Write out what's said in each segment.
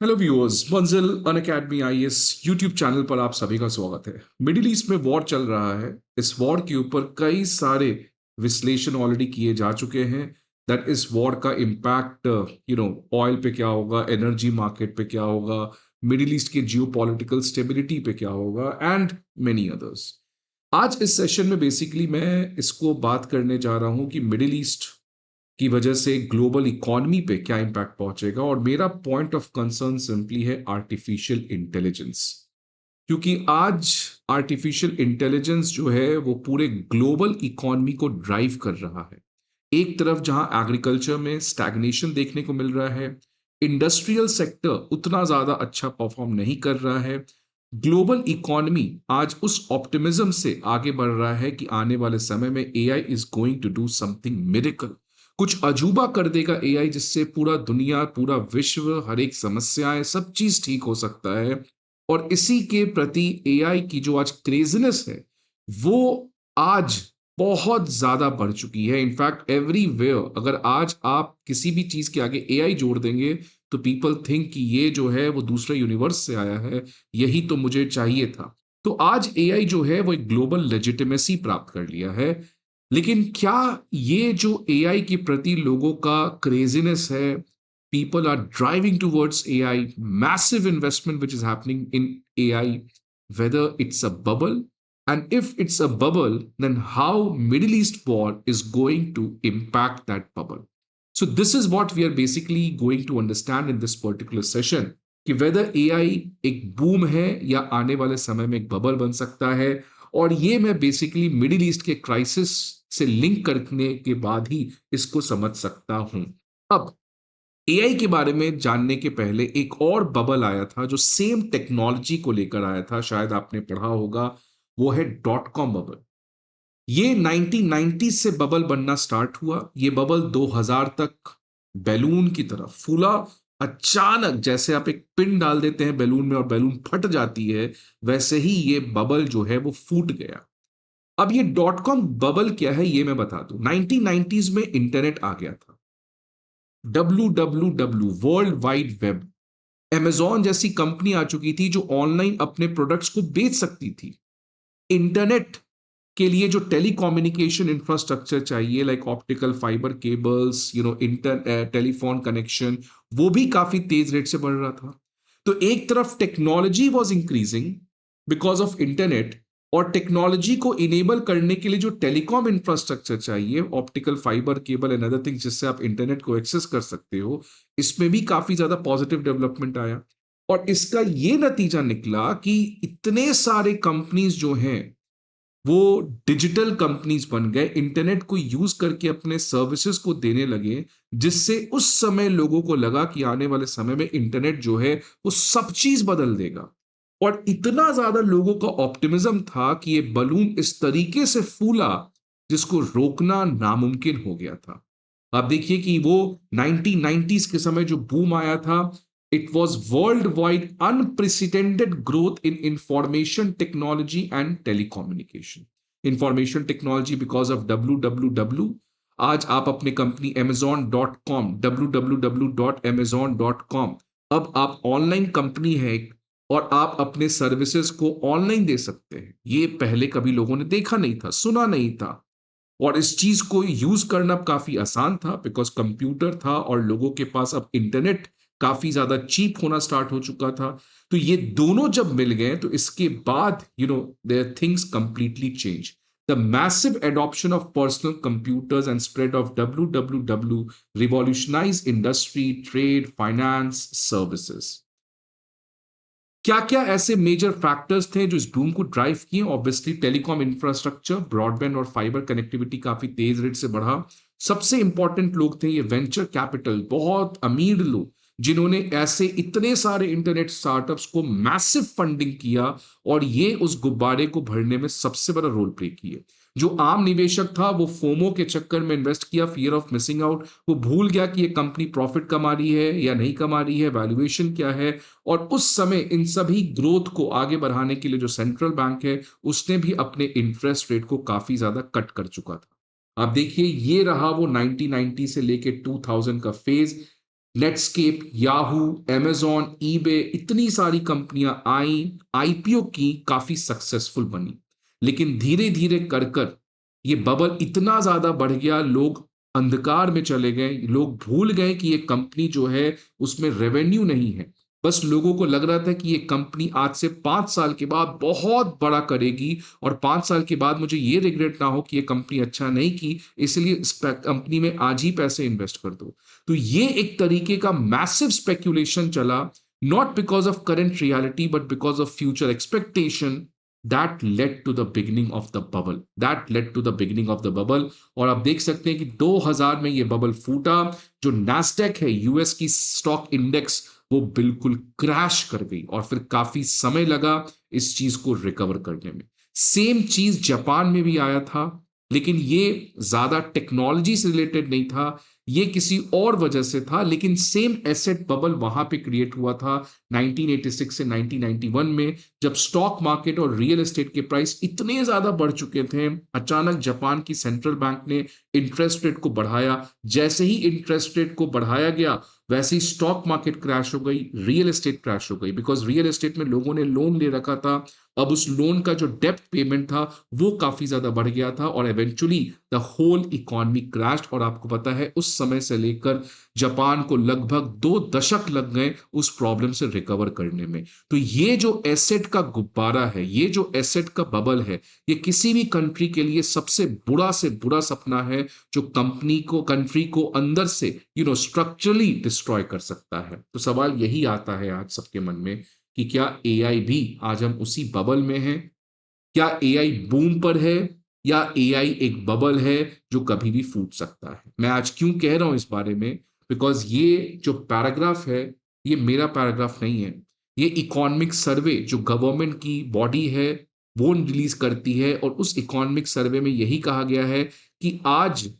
Hello viewers, मंजिल Unacademy IAS YouTube channel पर आप सभी का स्वागत है। मिडिल ईस्ट में वॉर चल रहा है। इस वॉर के ऊपर कई सारे विश्लेषण ऑलरेडी किए जा चुके हैं। दैट इस वॉर का इम्पैक्ट ऑयल पे क्या होगा, एनर्जी मार्केट पे क्या होगा, मिडिल ईस्ट के जियोपॉलिटिकल स्टेबिलिटी पे क्या होगा एंड मेनी अदर्स। आज इस सेशन में बेसिकली मैं इसको बात करने जा रहा हूं कि मिडिल ईस्ट की वजह से ग्लोबल इकोनॉमी पे क्या इंपैक्ट पहुंचेगा। और मेरा पॉइंट ऑफ कंसर्न सिंपली है आर्टिफिशियल इंटेलिजेंस, क्योंकि आज आर्टिफिशियल इंटेलिजेंस जो है वो पूरे ग्लोबल इकोनॉमी को ड्राइव कर रहा है। एक तरफ जहां एग्रीकल्चर में स्टैग्नेशन देखने को मिल रहा है, इंडस्ट्रियल सेक्टर उतना ज्यादा अच्छा परफॉर्म नहीं कर रहा है, ग्लोबल इकोनॉमी आज उस ऑप्टिमिज्म से आगे बढ़ रहा है कि आने वाले समय में AI is going to do something miracle. कुछ अजूबा कर देगा एआई, जिससे पूरा दुनिया, पूरा विश्व, हर एक समस्याएं, सब चीज ठीक हो सकता है। और इसी के प्रति एआई की जो आज क्रेजीनेस है वो आज बहुत ज्यादा बढ़ चुकी है। इनफैक्ट एवरीवेयर अगर आज आप किसी भी चीज के आगे एआई जोड़ देंगे तो पीपल थिंक कि ये जो है वो दूसरे यूनिवर्स से आया है, यही तो मुझे चाहिए था। तो आज एआई जो है वो एक ग्लोबल लेजिटिमेसी प्राप्त कर लिया है। लेकिन क्या ये जो एआई के प्रति लोगों का क्रेजीनेस है, people are driving towards AI, massive investment which is happening in AI, whether it's a bubble, and if it's a bubble, then how Middle East war is going to impact that bubble. So this is what we are basically going to understand in this particular session, कि whether AI एक boom है या आने वाले समय में एक bubble बन सकता है। और ये मैं बेसिकली मिडिल ईस्ट के क्राइसिस से लिंक करने के बाद ही इसको समझ सकता हूं। अब एआई के बारे में जानने के पहले एक और बबल आया था जो सेम टेक्नोलॉजी को लेकर आया था, शायद आपने पढ़ा होगा। वो है डॉट कॉम बबल। ये 1990 से बबल बनना स्टार्ट हुआ। ये बबल 2000 तक बैलून की तरह फूला। अचानक जैसे आप एक पिन डाल देते हैं बैलून में और बैलून फट जाती है, वैसे ही ये बबल जो है वो फूट गया। अब ये डॉट कॉम बबल क्या है ये मैं बता दूं। 1990s में इंटरनेट आ गया था। WWW, world wide web. Amazon जैसी कंपनी आ चुकी थी जो ऑनलाइन अपने प्रोडक्ट्स को बेच सकती थी। इंटरनेट के लिए जो टेलीकम्युनिकेशन इंफ्रास्ट्रक्चर चाहिए, like optical fibre cables, inter telephone connection, वो भी काफी तेज रेट से बढ़ रहा था। तो एक तरफ technology was increasing because of internet, और टेक्नोलॉजी को इनेबल करने के लिए जो टेलीकॉम इंफ्रास्ट्रक्चर चाहिए, optical fibre cable and other things, जिससे आप इंटरनेट को एक्सेस कर सकते हो, इसमें भी काफी ज्यादा पॉजिटिव डेवलपमेंट आया। और इसका ये नतीजा निकला कि इतने सारे कंपनीज जो हैं वो डिजिटल कंपनीज बन गए, इंटरनेट को यूज करके अपने सर्विसेज को देने लगे, जिससे उस समय लोगों को लगा कि आने वाले समय में इंटरनेट जो है वो सब चीज बदल देगा। और इतना ज्यादा लोगों का ऑप्टिमिज्म था कि ये बलून इस तरीके से फूला जिसको रोकना नामुमकिन हो गया था। आप देखिए कि वो 1990s के समय जो बूम आया था, it was worldwide unprecedented growth in information technology and telecommunication. Information technology because of www। आज आप अपने कंपनी amazon.com, www.amazon.com, अब आप ऑनलाइन कंपनी है और आप अपने सर्विसेज को ऑनलाइन दे सकते हैं। ये पहले कभी लोगों ने देखा नहीं था, सुना नहीं था। और इस चीज को यूज करना काफी आसान था बिकॉज कंप्यूटर था और लोगों के पास अब इंटरनेट काफी ज्यादा चीप होना स्टार्ट हो चुका था। तो ये दोनों जब मिल गए तो इसके बाद there things completely change. The massive adoption of personal computers and spread of WWW revolutionize industry, trade, finance, services. क्या क्या ऐसे मेजर फैक्टर्स थे जो इस बूम को ड्राइव किए? ऑब्वियसली टेलीकॉम इंफ्रास्ट्रक्चर, ब्रॉडबैंड और फाइबर कनेक्टिविटी काफी तेज रेट से बढ़ा। सबसे इंपॉर्टेंट लोग थे ये वेंचर कैपिटल, बहुत अमीर लोग जिन्होंने ऐसे इतने सारे इंटरनेट स्टार्टअप्स को मैसिव फंडिंग किया, और ये उस गुब्बारे को भरने में सबसे बड़ा रोल प्ले किए। जो आम निवेशक था वो फोमो के चक्कर में इन्वेस्ट किया, फियर ऑफ मिसिंग आउट। वो भूल गया कि ये कंपनी प्रॉफिट कमा रही है या नहीं कमा रही है, वैल्यूएशन क्या है। और उस समय इन सभी ग्रोथ को आगे बढ़ाने के लिए जो सेंट्रल बैंक है उसने भी अपने इंटरेस्ट रेट को काफी ज्यादा कट कर चुका था। आप देखिए ये रहा वो 1990 से लेके 2000 का phase. Netscape, Yahoo, amazon, eBay, इतनी सारी कंपनियां आई, आईपीओ की, काफी सक्सेसफुल बनी। लेकिन धीरे धीरे कर कर ये बबल इतना ज्यादा बढ़ गया, लोग अंधकार में चले गए, लोग भूल गए कि ये कंपनी जो है उसमें रेवेन्यू नहीं है। बस लोगों को लग रहा था कि ये कंपनी आज से 5 साल के बाद बहुत बड़ा करेगी, और 5 साल के बाद मुझे ये रिग्रेट ना हो कि ये कंपनी अच्छा नहीं की, इसलिए इस कंपनी में आज ही पैसे इन्वेस्ट कर दो। तो ये एक तरीके का मैसिव स्पेक्यूलेशन चला, not because of current reality but because of future expectation. That led to the beginning of the bubble, that led to the beginning of the bubble. और आप देख सकते हैं कि 2000 में ये बबल फूटा। जो नैस्डैक है, यूएस की स्टॉक इंडेक्स, वो बिल्कुल क्रैश कर गई, और फिर काफी समय लगा इस चीज को रिकवर करने में। सेम चीज जापान में भी आया था, लेकिन ये ज्यादा टेक्नोलॉजी से रिलेटेड नहीं था, ये किसी और वजह से था, लेकिन सेम एसेट बबल वहां पे क्रिएट हुआ था 1986 से 1991 में, जब स्टॉक मार्केट और रियल एस्टेट के प्राइस इतने ज्यादा बढ़ चुके थे। अचानक जापान की सेंट्रल बैंक ने इंटरेस्ट रेट को बढ़ाया। जैसे ही इंटरेस्ट रेट को बढ़ाया गया, वैसे ही स्टॉक मार्केट क्रैश हो गई, रियल एस्टेट क्रैश हो गई, बिकॉज रियल एस्टेट में लोगों ने लोन ले रखा था। अब उस लोन का जो डेप्थ पेमेंट था वो काफी ज्यादा बढ़ गया था, और eventually the whole economy crash. और आपको पता है उस समय से लेकर जापान को लगभग 2 दशक लग गए उस प्रॉब्लम से रिकवर करने में। तो ये जो एसेट का गुब्बारा है, ये जो एसेट का बबल है, ये किसी भी कंट्री के लिए सबसे बुरा से बुरा सपना है, जो कंट्री को अंदर से स्ट्रक्चरली डिस्ट्रॉय कर सकता है। तो सवाल यही आता है आज सबके मन में कि क्या एआई भी आज हम उसी बबल में हैं? क्या एआई बूम पर है, या एआई एक बबल है जो कभी भी फूट सकता है? मैं आज क्यों कह रहा हूं इस बारे में, बिकॉज ये जो पैराग्राफ है, ये मेरा पैराग्राफ नहीं है। ये इकोनॉमिक सर्वे जो गवर्नमेंट की बॉडी है वो रिलीज करती है, और उस इकोनॉमिक सर्वे में यही कहा गया है कि आज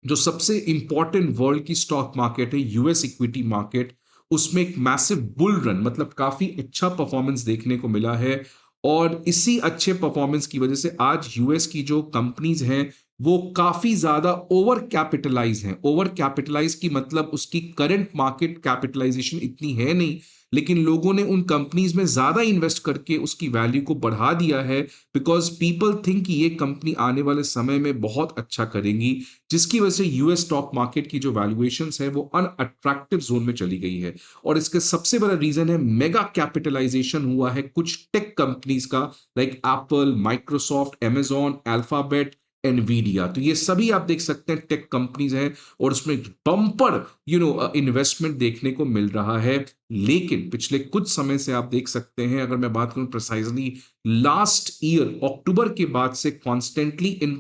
जो सबसे इंपॉर्टेंट वर्ल्ड की स्टॉक मार्केट है, यूएस इक्विटी मार्केट, उसमें एक मैसिव बुल रन, मतलब काफी अच्छा परफॉर्मेंस देखने को मिला है। और इसी अच्छे परफॉर्मेंस की वजह से आज यूएस की जो कंपनीज हैं वो काफी ज्यादा ओवर कैपिटलाइज हैं। ओवर कैपिटलाइज की मतलब उसकी करंट मार्केट कैपिटलाइजेशन इतनी है नहीं, लेकिन लोगों ने उन कंपनीज में ज्यादा इन्वेस्ट करके उसकी वैल्यू को बढ़ा दिया है, बिकॉज पीपल थिंक कि ये कंपनी आने वाले समय में बहुत अच्छा करेंगी, जिसकी वजह से यूएस स्टॉक मार्केट की जो वैल्यूएशंस है वो अनअट्रैक्टिव जोन में चली गई है। और इसके सबसे बड़ा रीजन है मेगा कैपिटलाइजेशन हुआ है कुछ टेक कंपनीज का, like Apple, Microsoft, amazon, alphabet, Nvidia. तो ये सभी आप देख सकते हैं टेक कंपनीज हैं, और उसमें बम्पर इन्वेस्टमेंट देखने को मिल रहा है। लेकिन पिछले कुछ समय से आप देख सकते हैं, अगर मैं बात करूं प्रिसाइजली लास्ट ईयर अक्टूबर के बाद से, कॉन्स्टेंटली इन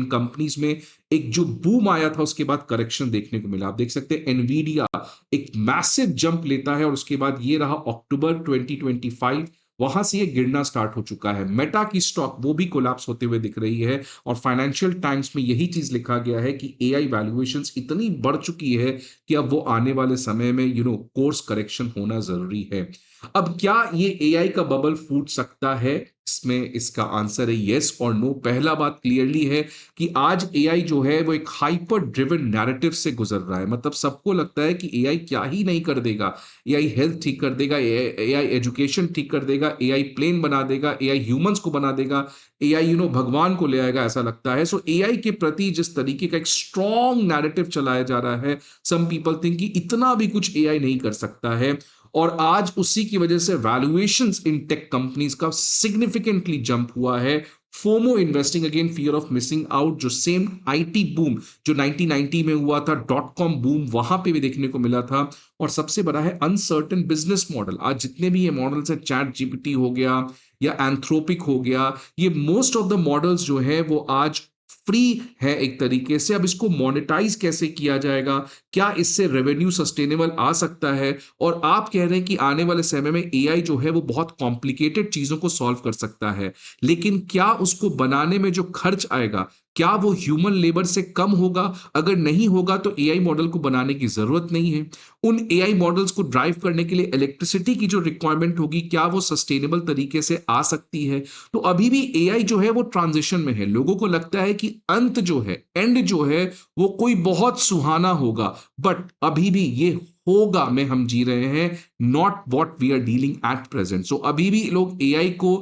कंपनीज में एक जो बूम आया था उसके बाद करेक्शन देखने को मिला। आप देख सकते हैं एनवीडिया एक मैसिव जंप लेता है, और उसके बाद ये रहा अक्टूबर 2025, वहां से ये गिरना स्टार्ट हो चुका है। मेटा की स्टॉक वो भी कोलैप्स होते हुए दिख रही है, और फाइनेंशियल टाइम्स में यही चीज लिखा गया है कि एआई वैल्यूएशंस इतनी बढ़ चुकी है कि अब वो आने वाले समय में कोर्स करेक्शन होना जरूरी है। अब क्या ये एआई का बबल फूट सकता है? इसमें इसका आंसर है यस और नो। पहला बात क्लियरली है कि आज एआई जो है वो एक हाइपर ड्रिवन नैरेटिव से गुजर रहा है। मतलब सबको लगता है कि एआई क्या ही नहीं कर देगा, एआई हेल्थ ठीक कर देगा, एआई एजुकेशन ठीक कर देगा, एआई प्लेन बना देगा, एआई ह्यूमंस को बना देगा, एआई भगवान को ले आएगा, ऐसा लगता है। सो एआई के प्रति जिस तरीके का एक स्ट्रॉन्ग नैरेटिव चलाया जा रहा है, सम पीपल थिंक कि इतना भी कुछ एआई नहीं कर सकता है। और आज उसी की वजह से वैल्यूएशंस इन टेक कंपनीज का सिग्निफिकेंटली जंप हुआ है। FOMO, investing again fear of missing out, जो सेम आईटी बूम जो 1990 में हुआ था, डॉट कॉम बूम, वहां पे भी देखने को मिला था। और सबसे बड़ा है अनसर्टेन बिजनेस मॉडल। आज जितने भी ये मॉडल्स हैं, चैट जीपीटी हो गया या एंथ्रोपिक हो गया, ये मोस्ट ऑफ द मॉडल्स जो है वो आज फ्री है एक तरीके से। अब इसको मोनेटाइज कैसे किया जाएगा, क्या इससे रेवेन्यू सस्टेनेबल आ सकता है? और आप कह रहे हैं कि आने वाले समय में एआई जो है वो बहुत कॉम्प्लिकेटेड चीजों को सॉल्व कर सकता है, लेकिन क्या उसको बनाने में जो खर्च आएगा, क्या वो ह्यूमन लेबर से कम होगा? अगर नहीं होगा तो एआई मॉडल को बनाने की जरूरत नहीं है। उन एआई मॉडल्स को ड्राइव करने के लिए इलेक्ट्रिसिटी की जो रिक्वायरमेंट होगी, क्या वो सस्टेनेबल तरीके से आ सकती है? तो अभी भी एआई जो है वो ट्रांजिशन में है। लोगों को लगता है कि अंत जो है, एंड जो है, वो कोई बहुत सुहाना होगा, बट अभी भी ये होगा में हम जी रहे हैं, not what we are dealing at present. So अभी भी लोग एआई को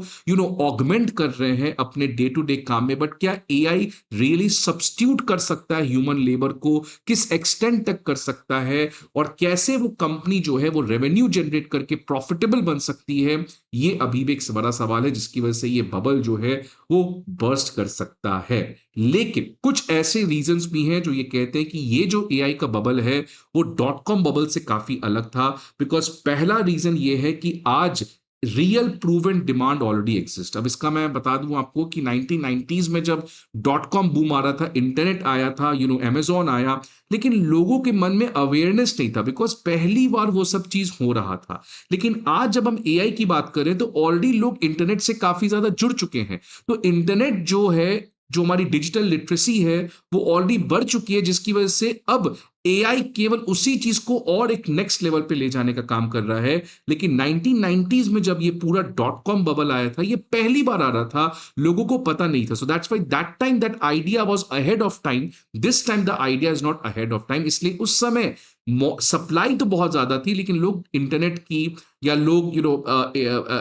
ऑगमेंट कर रहे हैं अपने डे टू डे काम में, बट क्या एआई रियली सब्स्टिट्यूट कर सकता है ह्यूमन लेबर को, किस एक्सटेंट तक कर सकता है, और कैसे वो कंपनी जो है वो रेवेन्यू जनरेट करके प्रॉफिटेबल बन सकती है, ये अभी भी एक बड़ा सवाल है, जिसकी वजह से ये बबल जो है वो बर्स्ट कर सकता है। लेकिन कुछ ऐसे रीजंस भी हैं जो ये कहते हैं कि ये जो एआई का बबल है वो डॉट कॉम बबल से काफी अलग था, बिकॉज पहला रीजन ये है कि आज real proven demand already exist. अब इसका मैं बता दूं आपको कि 1990s में जब डॉट कॉम बूम आ रहा था, इंटरनेट आया था, अमेजोन आया, लेकिन लोगों के मन में अवेयरनेस नहीं था, बिकॉज पहली बार वो सब चीज हो रहा था। लेकिन आज जब हम एआई की बात करें तो ऑलरेडी लोग इंटरनेट से काफी ज्यादा जुड़ चुके हैं। तो इंटरनेट जो है, जो हमारी डिजिटल लिटरेसी है, वो ऑलरेडी बढ़ चुकी है, जिसकी वजह से अब एआई केवल उसी चीज को और एक नेक्स्ट लेवल पे ले जाने का काम कर रहा है। लेकिन 1990s में जब ये पूरा डॉट कॉम बबल आया था, ये पहली बार आ रहा था, लोगों को पता नहीं था। So that's why that time that idea was ahead of time. This time the idea is not ahead of time. इसलिए उस समय सप्लाई तो बहुत ज्यादा थी, लेकिन लोग इंटरनेट की या लोग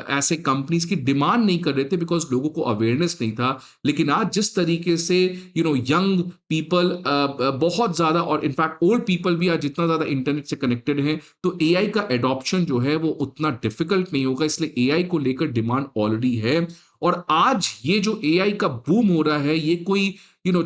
ऐसे कंपनीज की डिमांड नहीं कर रहे थे, बिकॉज लोगों को अवेयरनेस नहीं था। लेकिन आज जिस तरीके से यंग पीपल बहुत ज्यादा, और इनफैक्ट ओल्ड पीपल भी आज जितना ज्यादा इंटरनेट से कनेक्टेड हैं, तो एआई का एडॉप्शन जो है वो उतना डिफिकल्ट नहीं होगा। इसलिए एआई को लेकर डिमांड ऑलरेडी है। और आज ये जो एआई का बूम हो रहा है, ये कोई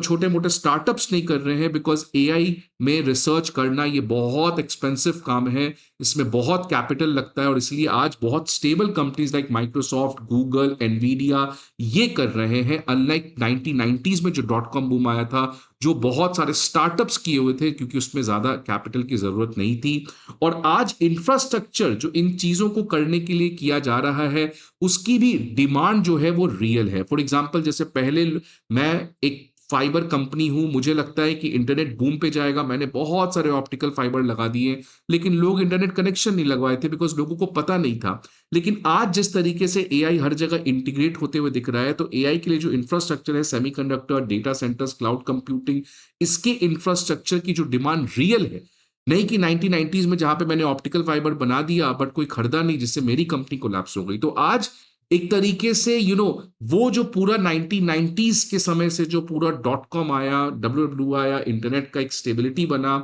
छोटे मोटे स्टार्टअप्स नहीं कर रहे हैं, बिकॉज एआई में रिसर्च करना ये बहुत एक्सपेंसिव काम है, इसमें बहुत कैपिटल लगता है, और इसलिए आज बहुत stable companies like Microsoft, Google, Nvidia ये कर रहे हैं, अनलाइक 1990s में जो डॉट कॉम बूम आया था, जो बहुत सारे स्टार्टअप्स किए हुए थे, क्योंकि उसमें ज्यादा कैपिटल की जरूरत नहीं थी। और आज इंफ्रास्ट्रक्चर जो इन चीजों को करने के लिए किया जा रहा है, उसकी भी डिमांड जो है वो रियल है। फॉर एग्जाम्पल, जैसे पहले मैं एक फाइबर कंपनी हूं, मुझे लगता है कि इंटरनेट बूम पे जाएगा, मैंने बहुत सारे ऑप्टिकल फाइबर लगा दिए, लेकिन लोग इंटरनेट कनेक्शन नहीं लगवाए थे, बिकॉज लोगों को पता नहीं था। लेकिन आज जिस तरीके से एआई हर जगह इंटीग्रेट होते हुए दिख रहा है, तो एआई के लिए जो इंफ्रास्ट्रक्चर है, semiconductor, data centres, cloud computing, इसके इंफ्रास्ट्रक्चर की जो डिमांड रियल है, नहीं कि 1990s में जहां पे मैंने ऑप्टिकल फाइबर बना दिया बट कोई खरीदा नहीं, जिससे मेरी कंपनी कोलैप्स हो गई। तो आज एक तरीके से वो जो पूरा 1990s के समय से जो पूरा डॉट कॉम आया, डब्ल्यू आया, इंटरनेट का एक स्टेबिलिटी बना,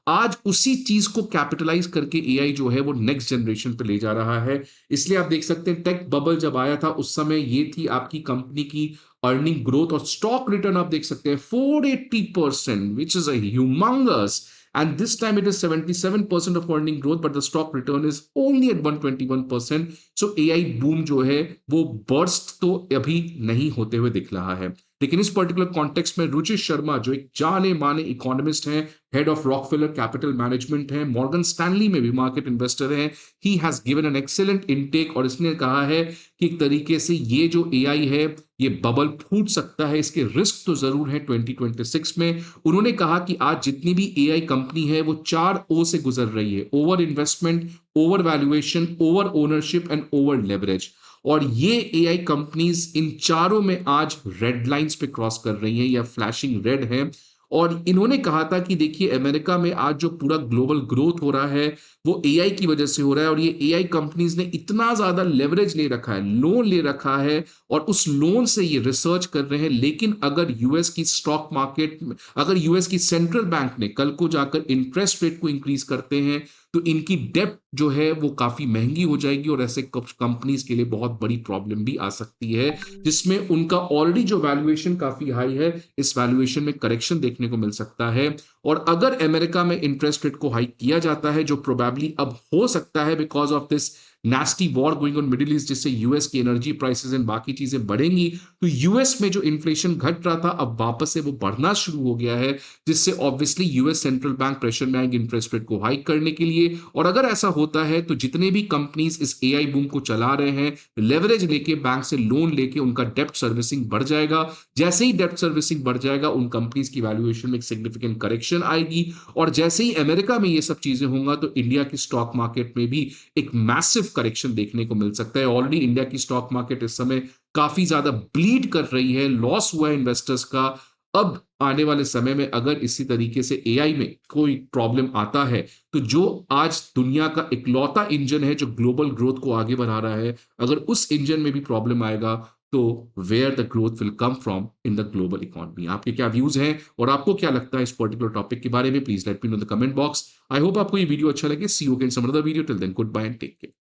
आज उसी चीज को कैपिटलाइज करके एआई जो है वो नेक्स्ट जनरेशन पे ले जा रहा है। इसलिए आप देख सकते हैं, टेक बबल जब आया था उस समय ये थी आपकी कंपनी की अर्निंग ग्रोथ, और स्टॉक रिटर्न आप देख सकते हैं 480%, which is a humongous. And this time it is 77% of earning growth, but the stock return is only at 121%. So AI boom जो है वो burst तो अभी नहीं होते हुए दिख रहा है। लेकिन इस पर्टिकुलर कॉन्टेक्स्ट में रुचिर शर्मा, जो एक जाने माने इकोनॉमिस्ट हैं, head of Rockefeller capital management है, मॉर्गन स्टैनली में भी मार्केट इन्वेस्टर हैं, he has given an excellent intake, और इसने कहा है कि एक तरीके से ये जो एआई है ये बबल फूट सकता है, इसके रिस्क तो जरूर है 2026 में। उन्होंने कहा कि आज जितनी भी एआई कंपनी है वो 4 ओ से गुजर रही है: over investment, over valuation, over ownership and over leverage. और ये एआई कंपनीज इन चारों में आज रेड लाइंस पे क्रॉस कर रही हैं, या फ्लैशिंग रेड है। और इन्होंने कहा था कि देखिए, अमेरिका में आज जो पूरा ग्लोबल ग्रोथ हो रहा है वो एआई की वजह से हो रहा है, और ये एआई कंपनीज ने इतना ज्यादा लेवरेज ले रखा है, लोन ले रखा है, और उस लोन से ये रिसर्च कर रहे हैं। लेकिन अगर यूएस की स्टॉक मार्केट, अगर यूएस की सेंट्रल बैंक ने कल को जाकर इंटरेस्ट रेट को इंक्रीज करते हैं, तो इनकी डेप्ट जो है वो काफी महंगी हो जाएगी, और ऐसे कंपनीज के लिए बहुत बड़ी प्रॉब्लम भी आ सकती है, जिसमें उनका ऑलरेडी जो वैल्यूएशन काफी हाई है, इस वैल्यूएशन में करेक्शन देखने को मिल सकता है। और अगर अमेरिका में इंटरेस्ट रेट को हाइक किया जाता है, जो प्रोबेबली अब हो सकता है because of this nasty war going on middle east, जिससे यूएस की एनर्जी प्राइसेस एंड बाकी चीजें बढ़ेंगी, तो यूएस में जो इन्फ्लेशन घट रहा था अब वापस से वो बढ़ना शुरू हो गया है, जिससे obviously US central bank pressure में आएंगे इंटरेस्ट रेट को हाइक करने के लिए। और अगर ऐसा होता है तो जितने भी कंपनीज इस एआई बूम को चला रहे हैं, लेवरेज लेके, बैंक से लोन लेके, उनका डेप्ट सर्विसिंग बढ़ जाएगा। जैसे ही डेप्ट सर्विसिंग बढ़ जाएगा, उन कंपनीज की वैल्यूएशन में एक सिग्निफिकेंट करेक्शन आएगी, और जैसे ही अमेरिका में ये सब चीजें होंगी, तो इंडिया की स्टॉक मार्केट में भी एक मैसिव करेक्शन देखने को मिल सकता है। ऑलरेडी इंडिया की स्टॉक मार्केट इस समय काफी ज्यादा ब्लीड कर रही है, लॉस हुआ है इन्वेस्टर्स का। अब आने वाले समय में अगर इसी तरीके से एआई में कोई प्रॉब्लम आता है, तो जो आज दुनिया का इकलौता इंजन है जो ग्लोबल ग्रोथ को आगे बढ़ा रहा है, अगर उस इंजन में भी प्रॉब्लम आएगा, तो where the growth will come from in the global economy? आपके क्या व्यूज हैं और आपको क्या लगता है इस पर्टिकुलर टॉपिक के बारे में? Please let me know the comment box. I hope आपको ये वीडियो अच्छा लगे। See you again some other video. Till then goodbye and take care.